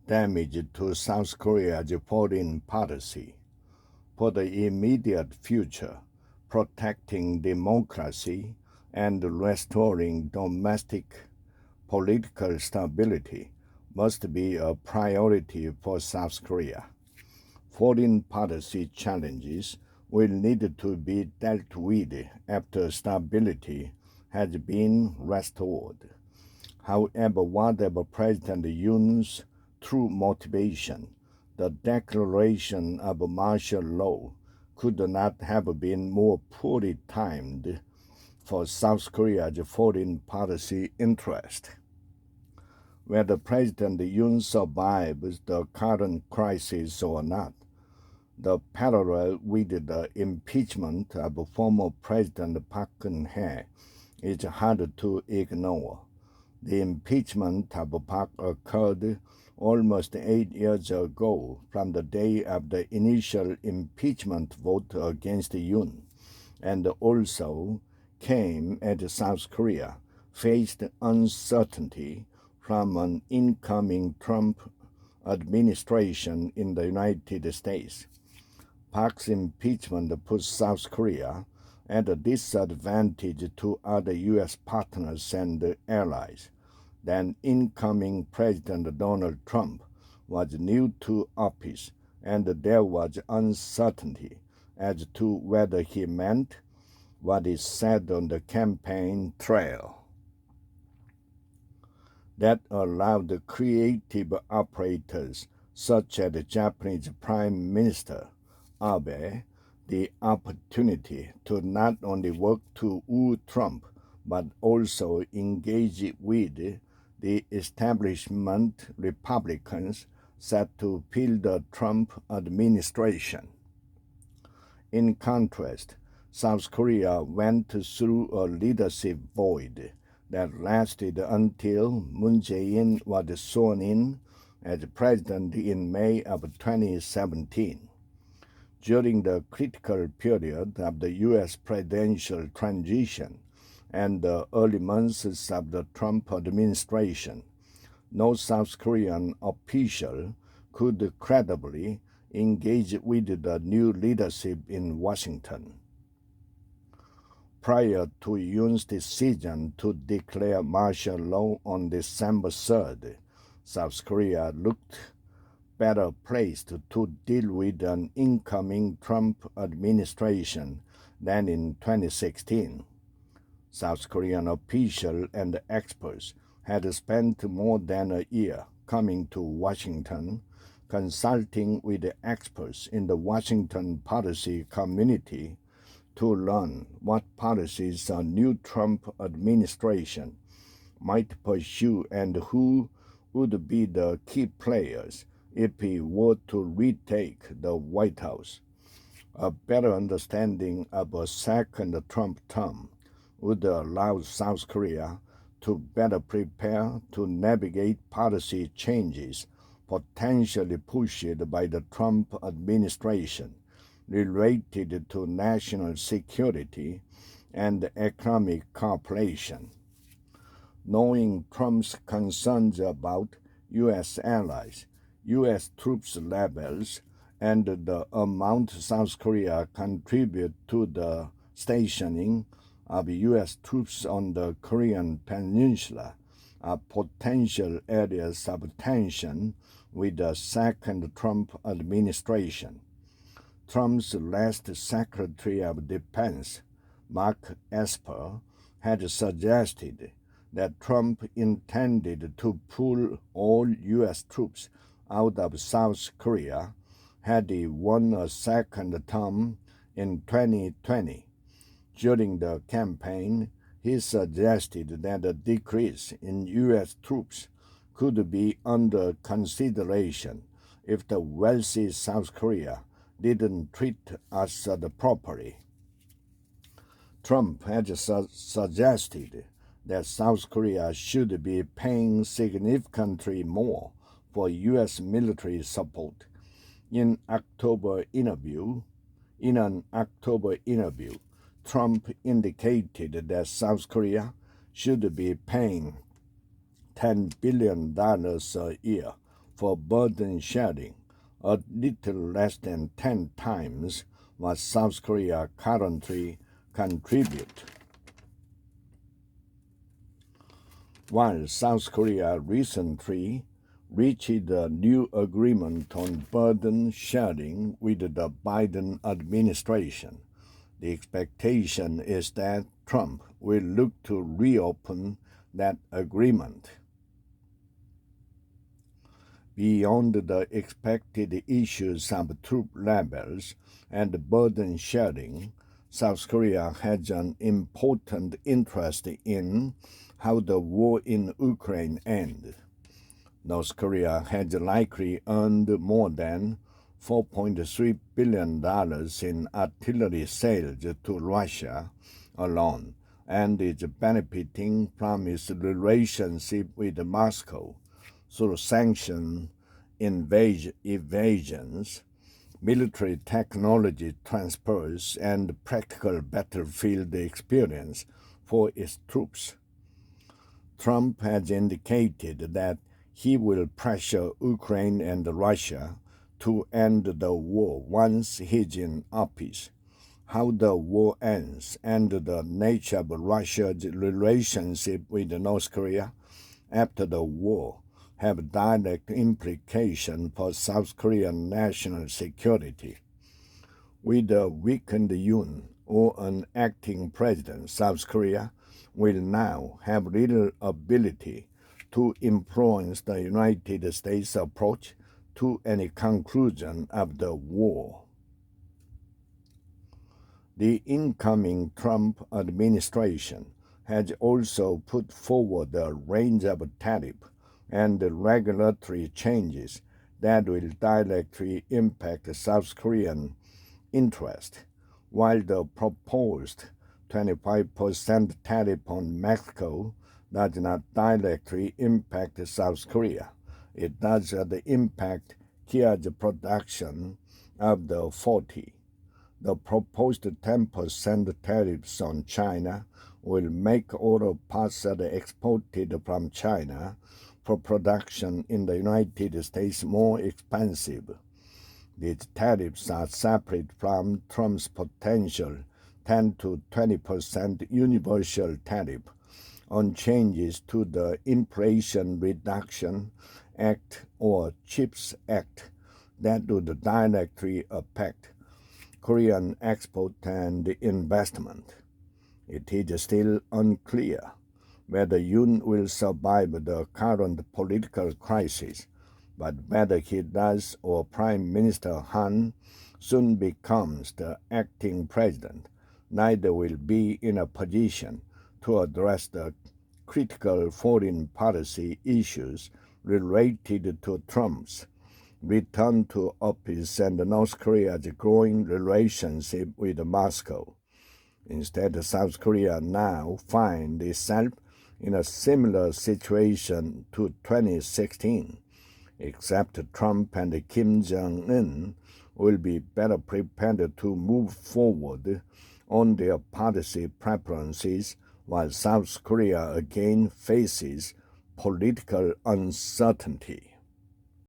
damage to South Korea's foreign policy. For the immediate future, protecting democracy and restoring domestic political stability must be a priority for South Korea. Foreign policy challenges will need to be dealt with after stability has been restored. However, whatever President Yoon's true motivation, the declaration of martial law could not have been more poorly timed for South Korea's foreign policy interest. Whether President Yoon survives the current crisis or not, the parallel with the impeachment of former President Park Geun-hye is hard to ignore. The impeachment of Park occurred almost 8 years ago from the day of the initial impeachment vote against Yoon, and also came as South Korea faced uncertainty from an incoming Trump administration in the United States. Park's impeachment puts South Korea at a disadvantage to other U.S. partners and allies. Then incoming President Donald Trump was new to office, and there was uncertainty as to whether he meant what he said on the campaign trail. That allowed creative operators such as the Japanese Prime Minister Abe the opportunity to not only work to woo Trump, but also engage with the establishment Republicans set to fill the Trump administration. In contrast, South Korea went through a leadership void that lasted until Moon Jae-in was sworn in as president in May of 2017. During the critical period of the U.S. presidential transition and the early months of the Trump administration, no South Korean official could credibly engage with the new leadership in Washington. Prior to Yoon's decision to declare martial law on December 3rd, South Korea looked better placed to deal with an incoming Trump administration than in 2016. South Korean officials and experts had spent more than a year coming to Washington, consulting with the experts in the Washington policy community to learn what policies a new Trump administration might pursue and who would be the key players if he were to retake the White House. A better understanding of a second Trump term would allow South Korea to better prepare to navigate policy changes potentially pushed by the Trump administration related to national security and economic cooperation. Knowing Trump's concerns about U.S. allies, U.S. troops levels, and the amount South Korea contribute to the stationing of U.S. troops on the Korean Peninsula are potential areas of tension with the second Trump administration. Trump's last Secretary of Defense, Mark Esper, had suggested that Trump intended to pull all U.S. troops out of South Korea had he won a second term in 2020. During the campaign, he suggested that a decrease in U.S. troops could be under consideration if the wealthy South Korea didn't treat us properly. Trump had suggested that South Korea should be paying significantly more for U.S. military support. In an October interview, Trump indicated that South Korea should be paying $10 billion a year for burden sharing, a little less than 10 times what South Korea currently contributes. While South Korea recently reached a new agreement on burden sharing with the Biden administration, the expectation is that Trump will look to reopen that agreement. Beyond the expected issues of troop levels and burden sharing, South Korea has an important interest in how the war in Ukraine ends. North Korea has likely earned more than $4.3 billion in artillery sales to Russia alone and is benefiting from its relationship with Moscow through sanction evasions, military technology transfers, and practical battlefield experience for its troops. Trump has indicated that he will pressure Ukraine and Russia to end the war once he's in office. How the war ends and the nature of Russia's relationship with North Korea after the war have direct implications for South Korean national security. With a weakened Yoon or an acting president, South Korea will now have little ability to influence the United States' approach to any conclusion of the war. The incoming Trump administration has also put forward a range of tariff and regulatory changes that will directly impact South Korean interest, while the proposed 25% tariff on Mexico does not directly impact South Korea. It does impact Kia's production of the 40. The proposed 10% tariffs on China will make auto parts exported from China for production in the United States more expensive. These tariffs are separate from Trump's potential 10 to 20% universal tariff on changes to the Inflation Reduction Act or CHIPS Act that would directly affect Korean export and investment. It is still unclear whether Yoon will survive the current political crisis, but whether he does or Prime Minister Han soon becomes the acting president, neither will be in a position to address the critical foreign policy issues related to Trump's return to office and North Korea's growing relationship with Moscow. Instead, South Korea now finds itself in a similar situation to 2016, except Trump and Kim Jong-un will be better prepared to move forward on their policy preferences, while South Korea again faces political uncertainty.